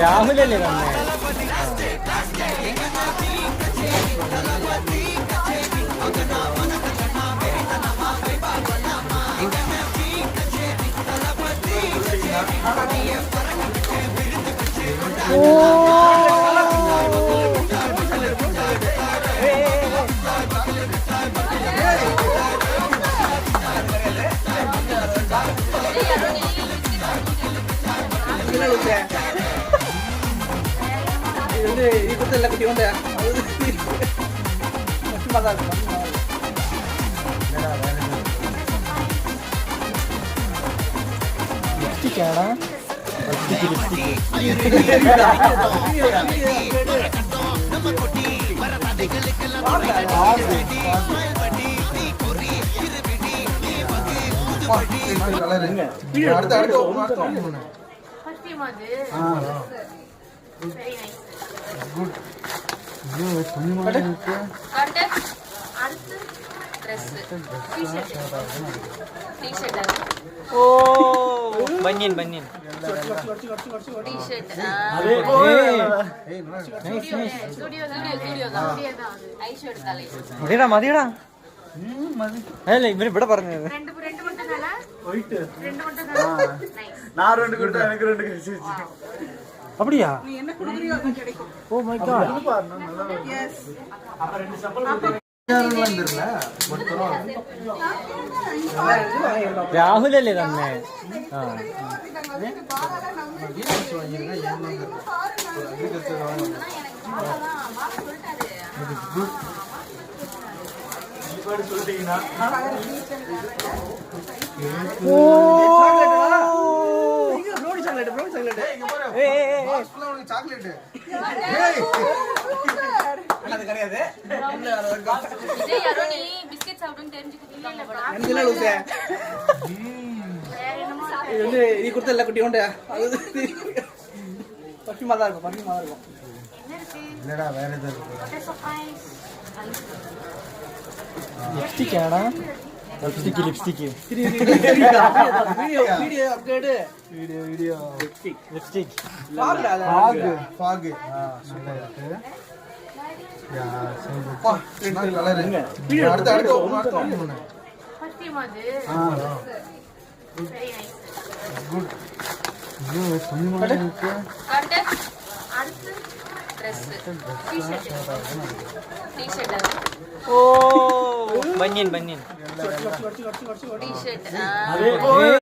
രാഹുലല്ലേ തന്നെ ഈ കുത്തല്ല കുട്ടി കൊണ്ട് ലിപ്സ്റ്റിക്കാണ് ബനിയൻ ബനിയൻ മതിയടാ മതിയടാ അല്ല ഇവര് ഇവിടെ പറഞ്ഞത് அப்படியா ஓ மை காட் രാഹുലല്ലേ തന്നെ ഈ കുത്തല്ല കുട്ടി കൊണ്ട് പർഫ്യൂമാ இருக்கும் பர்ஃபியூமா இருக்கும் இல்லடா வேற ஏதோ இருக்கு ലിപ്സ്റ്റിക്കാണ് lipstick lipstick video update video lipstick ஃபாக் நல்லா இருக்கு யா சரி நல்லா இருக்கு அடுத்து பர்ஃபியூமா அது வெரி நைஸ் குட் இது பர்ஃபியூமா இருக்கு அடுத்து Dress. T-shirt. ഓ ബനിയൻ ബനിയൻ T-shirt.